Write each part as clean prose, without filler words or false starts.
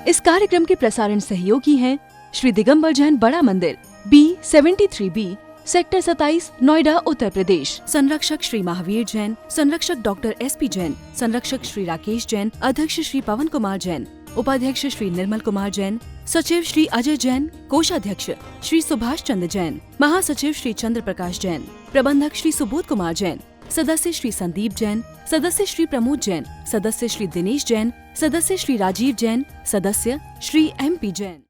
इस कार्यक्रम के प्रसारण सहयोगी हैं श्री दिगंबर जैन बड़ा मंदिर, B73B, सेक्टर 27, नोएडा, उत्तर प्रदेश। संरक्षक श्री महावीर जैन, संरक्षक डॉक्टर SP जैन, संरक्षक श्री राकेश जैन, अध्यक्ष श्री पवन कुमार जैन, उपाध्यक्ष श्री निर्मल कुमार जैन, सचिव श्री अजय जैन, कोषाध्यक्ष श्री सुभाष चंद्र जैन, महासचिव श्री चंद्र प्रकाश जैन, प्रबंधक श्री सुबोध कुमार जैन, सदस्य श्री संदीप जैन, सदस्य श्री प्रमोद जैन, सदस्य श्री दिनेश जैन, सदस्य श्री राजीव जैन, सदस्य श्री MP जैन।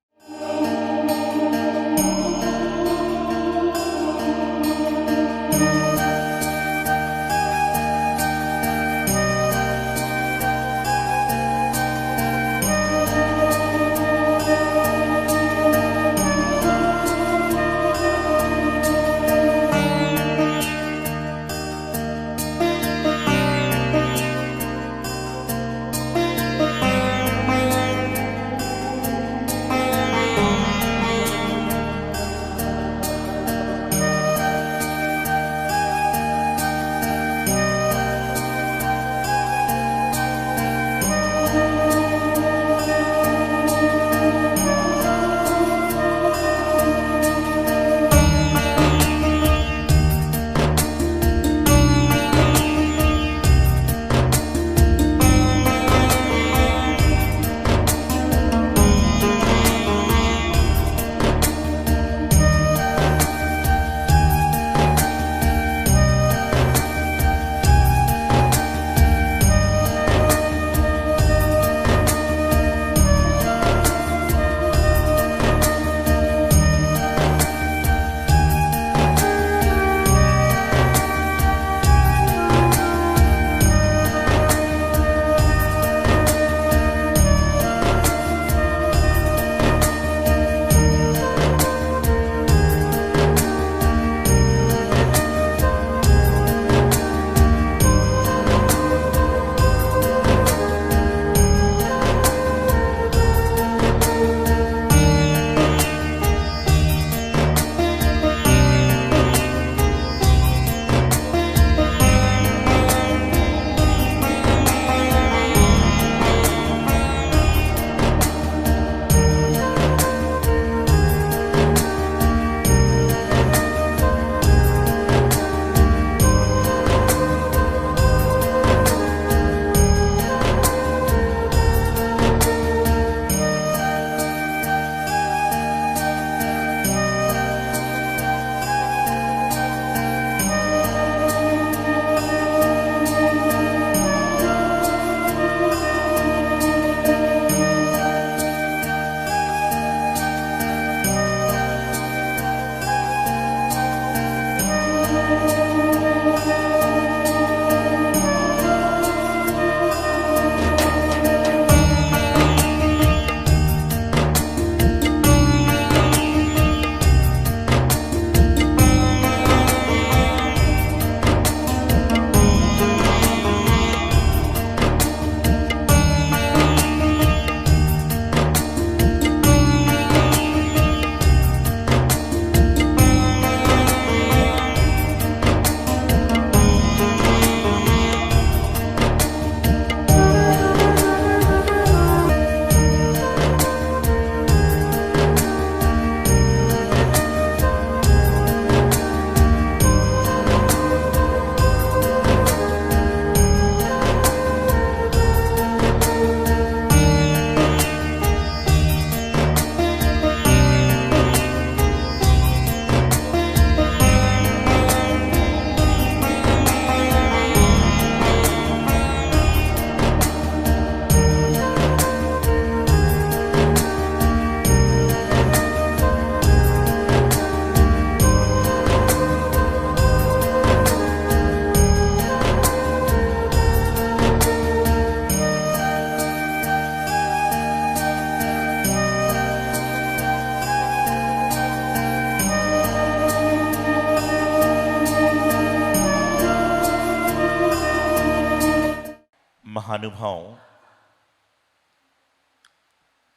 महानुभाव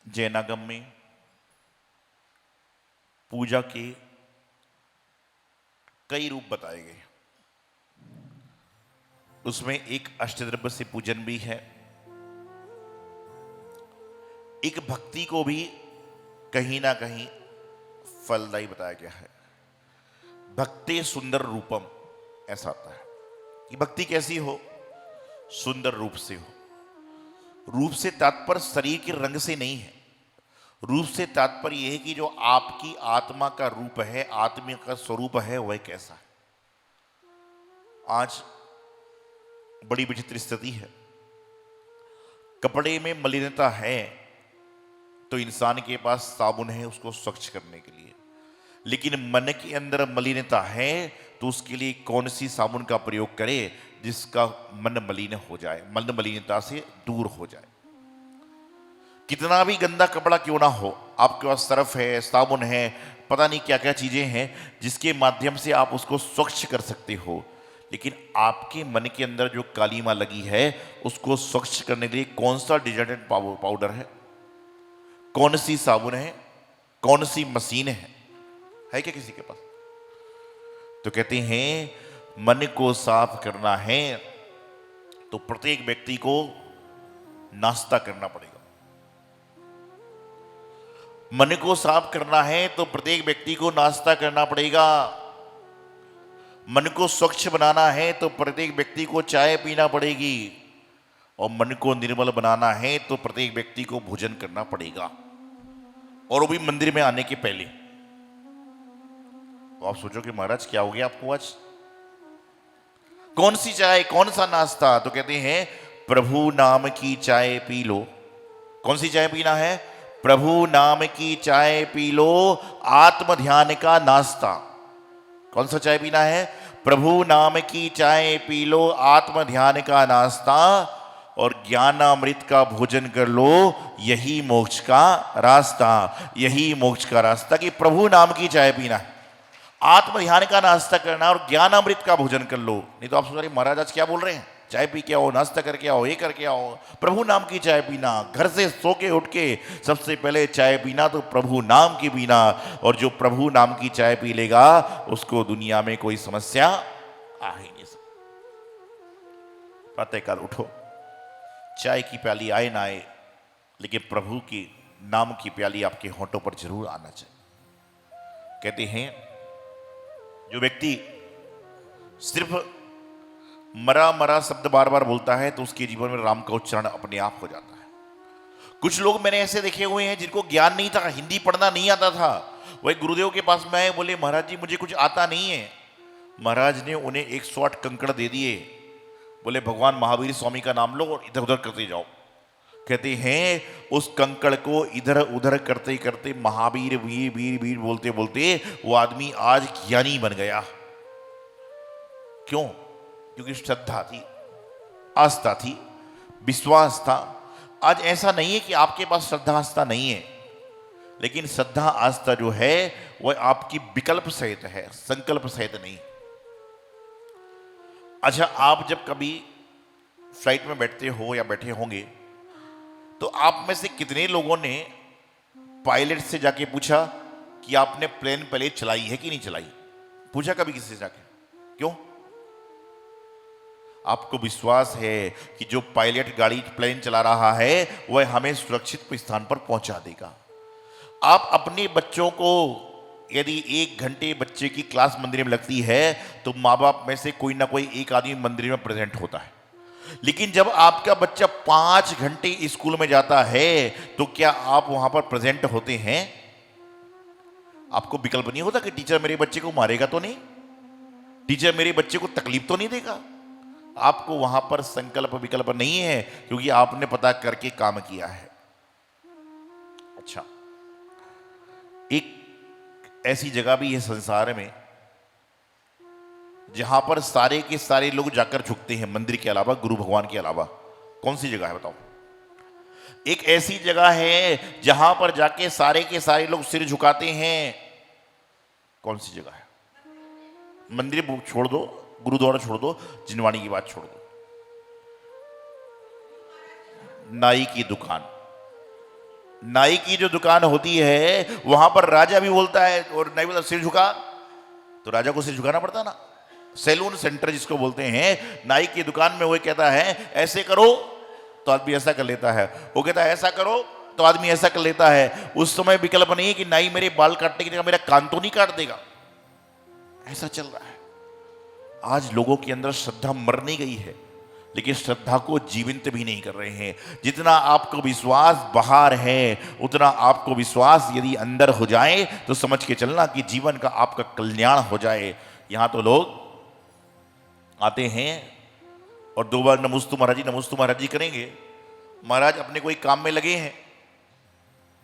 जैनागम में पूजा के कई रूप बताए गए। उसमें एक अष्टद्रव्य से पूजन भी है, एक भक्ति को भी कहीं ना कहीं फलदायी बताया गया है। भक्ति सुंदर रूपम, ऐसा आता है कि भक्ति कैसी हो, सुंदर रूप से हो। रूप से तात्पर्य शरीर के रंग से नहीं है, रूप से तात्पर्य यह है कि जो आपकी आत्मा का रूप है, आत्मा का स्वरूप है, वह कैसा है। आज बड़ी विचित्र स्थिति है, कपड़े में मलिनता है तो इंसान के पास साबुन है उसको स्वच्छ करने के लिए, लेकिन मन के अंदर मलिनता है तो उसके लिए कौन सी साबुन का प्रयोग करे जिसका मन मलिन हो जाए, मन मलिनता से दूर हो जाए। कितना भी गंदा कपड़ा क्यों ना हो, आपके पास सर्फ है, साबुन है, पता नहीं क्या क्या चीजें हैं जिसके माध्यम से आप उसको स्वच्छ कर सकते हो, लेकिन आपके मन के अंदर जो कालीमा लगी है उसको स्वच्छ करने के लिए कौन सा डिटर्जेंट पाउडर है, कौन सी साबुन है, कौन सी मशीन है क्या किसी के पास? तो कहते हैं मन को साफ करना है तो प्रत्येक व्यक्ति को नाश्ता करना पड़ेगा। मन को साफ करना है तो प्रत्येक व्यक्ति को नाश्ता करना पड़ेगा। मन को स्वच्छ बनाना है तो प्रत्येक व्यक्ति को चाय पीना पड़ेगी, और मन को निर्मल बनाना है तो प्रत्येक व्यक्ति को भोजन करना पड़ेगा, और वो भी मंदिर में आने के पहले। तो आप सोचो कि महाराज क्या हो गया आपको आज, कौन सी चाय, कौन सा नाश्ता? तो कहते हैं प्रभु नाम की चाय पी लो। कौन सी चाय पीना है? प्रभु नाम की चाय पी लो, आत्म ध्यान का नाश्ता। कौन सा चाय पीना है? प्रभु नाम की चाय पी लो, आत्म ध्यान का नाश्ता, और ज्ञानामृत का भोजन कर लो, यही मोक्ष का रास्ता, यही मोक्ष का रास्ता। कि प्रभु नाम की चाय पीना है, आत्म ध्यान का नाश्ता करना और ज्ञानामृत का भोजन कर लो। नहीं तो आप सोच रहे महाराज आज क्या बोल रहे हैं, चाय पी के आओ, नाश्ता करके आओ, ये करके आओ। प्रभु नाम की चाय पीना, घर से सो के उठ के सबसे पहले चाय पीना तो प्रभु नाम की पीना, और जो प्रभु नाम की चाय पी लेगा उसको दुनिया में कोई समस्या आ ही नहीं सकती। प्रातःकाल उठो, चाय की प्याली आए ना आए, लेकिन प्रभु की नाम की प्याली आपके होठों पर जरूर आना चाहिए। कहते हैं जो व्यक्ति सिर्फ मरा मरा शब्द बार बार बोलता है तो उसके जीवन में राम का उच्चारण अपने आप हो जाता है। कुछ लोग मैंने ऐसे देखे हुए हैं जिनको ज्ञान नहीं था, हिंदी पढ़ना नहीं आता था, वही गुरुदेव के पास में आए, बोले महाराज जी मुझे कुछ आता नहीं है। महाराज ने उन्हें 108 कंकड़ दे दिए, बोले भगवान महावीर स्वामी का नाम लो और इधर उधर करते जाओ। कहते हैं उस कंकड़ को इधर उधर करते करते महावीर वीर वीर वीर बोलते बोलते वो आदमी आज ज्ञानी बन गया। क्यों? क्योंकि श्रद्धा थी, आस्था थी, विश्वास था। आज ऐसा नहीं है कि आपके पास श्रद्धा आस्था नहीं है, लेकिन श्रद्धा आस्था जो है वह आपकी विकल्प सहित है, संकल्प सहित नहीं। अच्छा, आप जब कभी फ्लाइट में बैठते हो या बैठे होंगे तो आप में से कितने लोगों ने पायलट से जाके पूछा कि आपने प्लेन पहले चलाई है कि नहीं चलाई? पूछा कभी किसी से जाके? क्यों? आपको विश्वास है कि जो पायलट गाड़ी प्लेन चला रहा है वह हमें सुरक्षित स्थान पर पहुंचा देगा। आप अपने बच्चों को, यदि 1 घंटे बच्चे की क्लास मंदिर में लगती है तो माँ बाप में से कोई ना कोई एक आदमी मंदिर में प्रेजेंट होता है, लेकिन जब आपका बच्चा 5 घंटे स्कूल में जाता है तो क्या आप वहां पर प्रेजेंट होते हैं? आपको विकल्प नहीं होता कि टीचर मेरे बच्चे को मारेगा तो नहीं, टीचर मेरे बच्चे को तकलीफ तो नहीं देगा। आपको वहां पर संकल्प विकल्प नहीं है, क्योंकि आपने पता करके काम किया है। अच्छा, एक ऐसी जगह भी है संसार में जहां पर सारे के सारे लोग जाकर झुकते हैं, मंदिर के अलावा, गुरु भगवान के अलावा। कौन सी जगह है बताओ? एक ऐसी जगह है जहां पर जाके सारे के सारे लोग सिर झुकाते हैं। कौन सी जगह है? मंदिर छोड़ दो, गुरुद्वारा छोड़ दो, जिनवाणी की बात छोड़ दो, नाई की दुकान। नाई की जो दुकान होती है वहां पर राजा भी बोलता है, और नाई बोलता सिर झुका, तो राजा को सिर झुकाना पड़ता ना। सैलून सेंटर जिसको बोलते हैं, नाई की दुकान में वो कहता है ऐसे करो तो आदमी ऐसा कर लेता है, वो कहता है ऐसा करो तो आदमी ऐसा कर लेता है। उस समय विकल्प नहीं है कि नाई मेरे बाल काटने की जगह मेरा कान तो नहीं काट देगा। ऐसा चल रहा है। आज लोगों के अंदर श्रद्धा मर नहीं गई है, लेकिन श्रद्धा को जीवंत भी नहीं कर रहे हैं। जितना आपको विश्वास बाहर है, उतना आपको विश्वास यदि अंदर हो जाए तो समझ के चलना कि जीवन का आपका कल्याण हो जाए। यहां तो लोग आते हैं और 2 बार नमस्तु महाराज जी करेंगे। महाराज अपने कोई काम में लगे हैं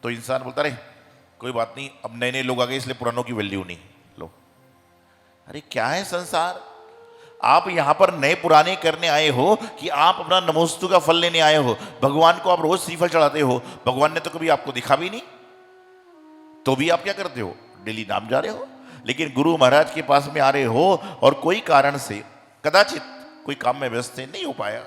तो इंसान बोलता रहे कोई बात नहीं, अब नए नए लोग आ गए इसलिए पुरानों की वैल्यू नहीं। लो, अरे क्या है संसार? आप यहां पर नए पुराने करने आए हो कि आप अपना नमोस्तु का फल लेने आए हो? भगवान को आप रोज श्रीफल चढ़ाते हो, भगवान ने तो कभी आपको दिखा भी नहीं, तो भी आप क्या करते हो? डेली नाम जा रहे हो। लेकिन गुरु महाराज के पास में आ रहे हो और कोई कारण से कदाचित कोई काम में व्यस्त है, नहीं हो पाया,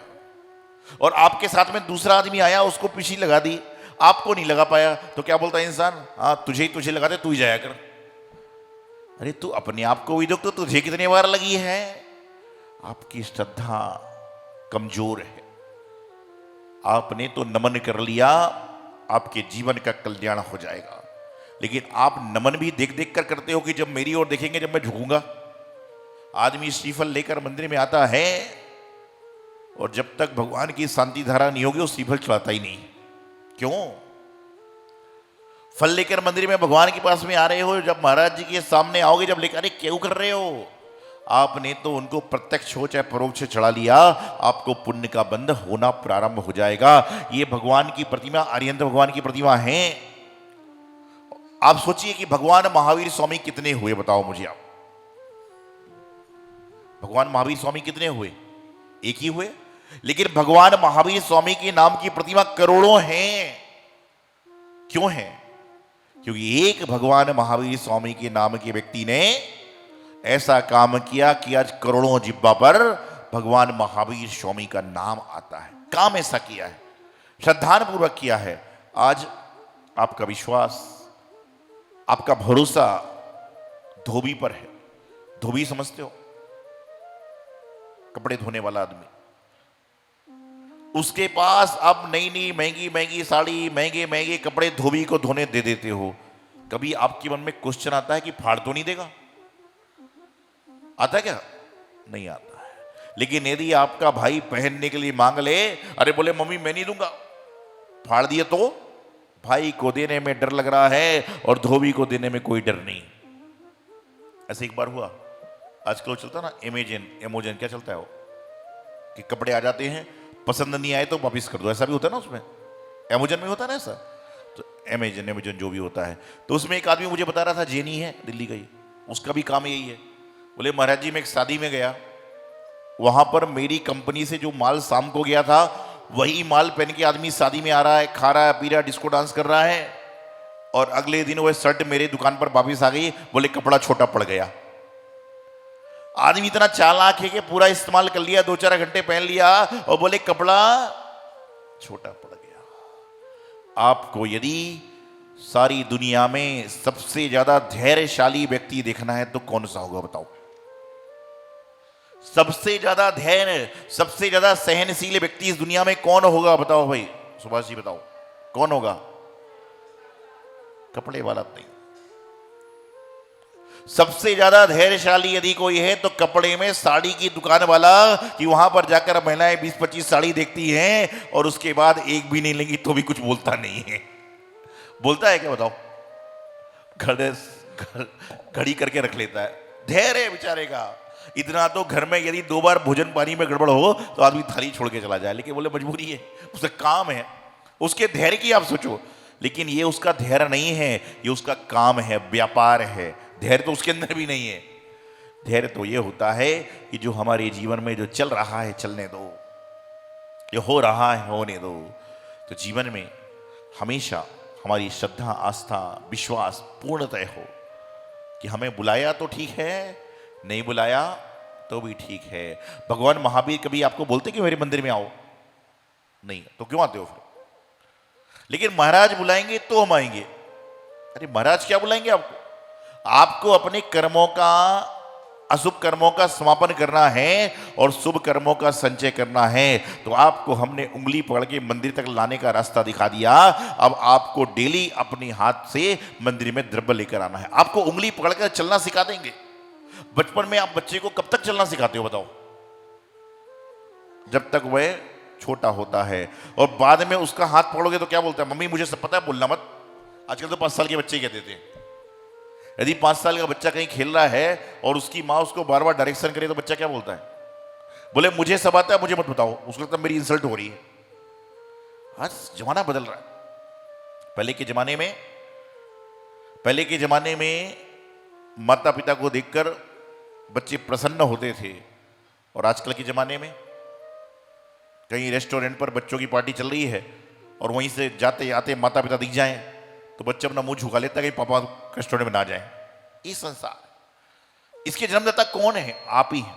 और आपके साथ में दूसरा आदमी आया, उसको पीछे लगा दी, आपको नहीं लगा पाया, तो क्या बोलता है इंसान? हाँ, तुझे लगाते, तू ही जाया कर। अरे तू अपने आप को भी देख तो तुझे कितने बार लगी है। आपकी श्रद्धा कमजोर है। आपने तो नमन कर लिया, आपके जीवन का कल्याण हो जाएगा। लेकिन आप नमन भी देख देख कर करते हो कि जब मेरी ओर देखेंगे जब मैं झुकूंगा। आदमी श्रीफल लेकर मंदिर में आता है और जब तक भगवान की शांति धारा नहीं होगी वो श्रीफल चढ़ाता ही नहीं। क्यों? फल लेकर मंदिर में भगवान के पास में आ रहे हो, जब महाराज जी के सामने आओगे, जब लेकर, अरे क्यों कर रहे हो? आपने तो उनको प्रत्यक्ष हो चाहे परोक्ष चढ़ा लिया, आपको पुण्य का बंध होना प्रारंभ हो जाएगा। ये भगवान की प्रतिमा, अरिहंत भगवान की प्रतिमा है। आप सोचिए कि भगवान महावीर स्वामी कितने हुए, बताओ मुझे आप। भगवान महावीर स्वामी कितने हुए? एक ही हुए। लेकिन भगवान महावीर स्वामी के नाम की प्रतिमा करोड़ों हैं। क्यों है? क्योंकि एक भगवान महावीर स्वामी के नाम के व्यक्ति ने ऐसा काम किया कि आज करोड़ों जिब्बा पर भगवान महावीर स्वामी का नाम आता है। काम ऐसा किया है, श्रद्धापूर्वक किया है। आज आपका विश्वास, आपका भरोसा धोबी पर है। धोबी समझते हो? कपड़े धोने वाला आदमी, उसके पास आप नई नई महंगी महंगी साड़ी, महंगे महंगे कपड़े धोबी को धोने दे देते हो। कभी आपके मन में क्वेश्चन आता है कि फाड़ तो नहीं देगा? आता क्या? नहीं आता है। लेकिन यदि आपका भाई पहनने के लिए मांग ले, अरे बोले मम्मी मैं नहीं दूंगा, फाड़ दिए तो भाई को देने में डर लग रहा है और धोबी को देने में कोई डर नहीं। ऐसे एक बार हुआ, आजकल चलता ना एमोजन क्या चलता है वो, कि कपड़े आ जाते हैं, पसंद नहीं आए तो वापिस कर दो। ऐसा भी होता है ना, उसमें एमोजन में होता है ना ऐसा। तो एमेजन जो भी होता है, तो उसमें एक आदमी मुझे बता रहा था, जेनी है, दिल्ली का ही, उसका भी काम यही है। बोले महाराज जी मैं एक शादी में गया, वहां पर मेरी कंपनी से जो माल शाम को गया था वही माल पहन के आदमी शादी में आ रहा है, खा रहा है, पी रहा है, डिस्को डांस कर रहा है, और अगले दिन वह शर्ट मेरे दुकान पर वापिस आ गई। बोले कपड़ा छोटा पड़ गया। आदमी इतना चालाक है कि पूरा इस्तेमाल कर लिया, 2-4 घंटे पहन लिया और बोले कपड़ा छोटा पड़ गया। आपको यदि सारी दुनिया में सबसे ज्यादा धैर्यशाली व्यक्ति देखना है तो कौन सा होगा बताओ? सबसे ज्यादा धैर्य, सबसे ज्यादा सहनशील व्यक्ति इस दुनिया में कौन होगा बताओ भाई? सुभाष जी बताओ कौन होगा? कपड़े वाला नहीं। सबसे ज्यादा धैर्यशाली यदि कोई है तो कपड़े में साड़ी की दुकान वाला, कि वहां पर जाकर महिलाएं 20-25 साड़ी देखती हैं और उसके बाद एक भी नहीं लेंगी तो भी कुछ बोलता नहीं है। बोलता है क्या बताओ? घड़ी करके रख लेता है। धैर्य है बेचारे का इतना, तो घर में यदि 2 बार भोजन पानी में गड़बड़ हो तो आदमी थाली छोड़ के चला जाए, लेकिन बोले मजबूरी है, उसका काम है। उसके धैर्य की आप सोचो, लेकिन ये उसका धैर्य नहीं है, ये उसका काम है, व्यापार है। धैर्य तो उसके अंदर भी नहीं है। धैर्य तो ये होता है कि जो हमारे जीवन में जो चल रहा है चलने दो, जो हो रहा है होने दो। तो जीवन में हमेशा हमारी श्रद्धा, आस्था, विश्वास पूर्णतः हो कि हमें बुलाया तो ठीक है, नहीं बुलाया तो भी ठीक है। भगवान महावीर कभी आपको बोलते कि मेरे मंदिर में आओ? नहीं, तो क्यों आते हो फिर? लेकिन महाराज बुलाएंगे तो हम आएंगे। अरे महाराज क्या बुलाएंगे आपको? आपको अपने कर्मों का अशुभ कर्मों का समापन करना है और शुभ कर्मों का संचय करना है, तो आपको हमने उंगली पकड़ के मंदिर तक लाने का रास्ता दिखा दिया। अब आपको डेली अपने हाथ से मंदिर में द्रव्य लेकर आना है। आपको उंगली पकड़ कर चलना सिखा देंगे। बचपन में आप बच्चे को कब तक चलना सिखाते हो बताओ? जब तक वह छोटा होता है। और बाद में उसका हाथ पकड़ोगे तो क्या बोलता है? मम्मी मुझे सब पता है, बोलना मत। आजकल तो 5 साल के बच्चे ही कहते थे। यदि 5 साल का बच्चा कहीं खेल रहा है और उसकी माँ उसको बार बार डायरेक्शन करे तो बच्चा क्या बोलता है? बोले मुझे सब आता है, मुझे मत बताओ। उसको लगता है मेरी इंसल्ट हो रही है। आज जमाना बदल रहा है। पहले के जमाने में माता पिता को देखकर बच्चे प्रसन्न होते थे, और आजकल के जमाने में कहीं रेस्टोरेंट पर बच्चों की पार्टी चल रही है और वहीं से जाते आते माता पिता दिख जाएं तो बच्चा अपना मुंह झुका लेता है कि पापा रेस्टोरेंट में ना जाएं। ये संसार, इसके जन्मदाता कौन है? आप ही हैं।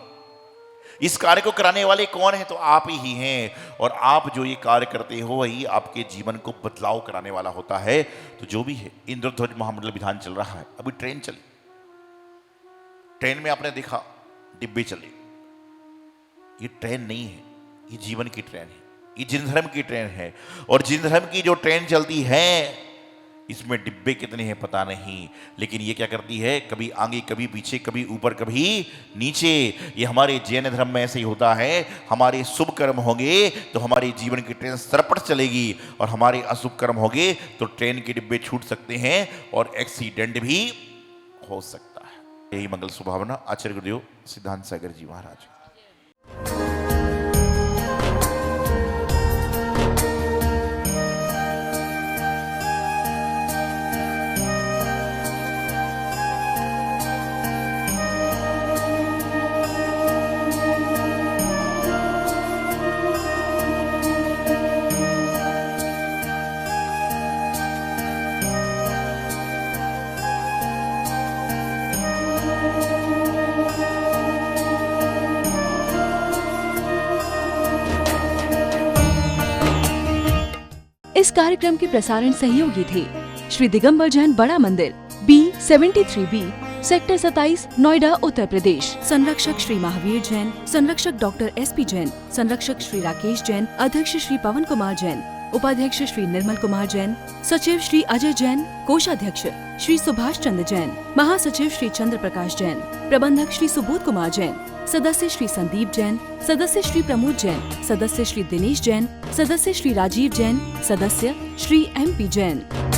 इस कार्य को कराने वाले कौन है? तो आप ही हैं। और आप जो ये कार्य करते हो वही आपके जीवन को बदलाव कराने वाला होता है। तो जो भी है, इंद्रध्वज महामंडल विधान चल रहा है। अभी ट्रेन चली, ट्रेन में आपने देखा डिब्बे चले। ये ट्रेन नहीं है, ये जीवन की ट्रेन है, ये जिन धर्म की ट्रेन है। और जिन धर्म की जो ट्रेन चलती है इसमें डिब्बे कितने हैं पता नहीं, लेकिन ये क्या करती है? कभी आगे कभी पीछे, कभी ऊपर कभी नीचे। ये हमारे जैन धर्म में ऐसे ही होता है। हमारे शुभ कर्म होंगे तो हमारे जीवन की ट्रेन सरपट चलेगी, और हमारे अशुभ कर्म होंगे तो ट्रेन के डिब्बे छूट सकते हैं और एक्सीडेंट भी हो सकता है। यही मंगल सुभावना आचार्य गुरुदेव सिद्धांत सागर जी महाराज। इस कार्यक्रम के प्रसारण सहयोगी थे श्री दिगंबर जैन बड़ा मंदिर, B73B, सेक्टर 27, नोएडा, उत्तर प्रदेश। संरक्षक श्री महावीर जैन, संरक्षक डॉक्टर SP जैन, संरक्षक श्री राकेश जैन, अध्यक्ष श्री पवन कुमार जैन, उपाध्यक्ष श्री निर्मल कुमार जैन, सचिव श्री अजय जैन, कोषाध्यक्ष श्री सुभाष चंद्र जैन, महासचिव श्री चंद्र प्रकाश जैन, प्रबंधक श्री सुबोध कुमार जैन, सदस्य श्री संदीप जैन, सदस्य श्री प्रमोद जैन, सदस्य श्री दिनेश जैन, सदस्य श्री राजीव जैन, सदस्य श्री MP जैन।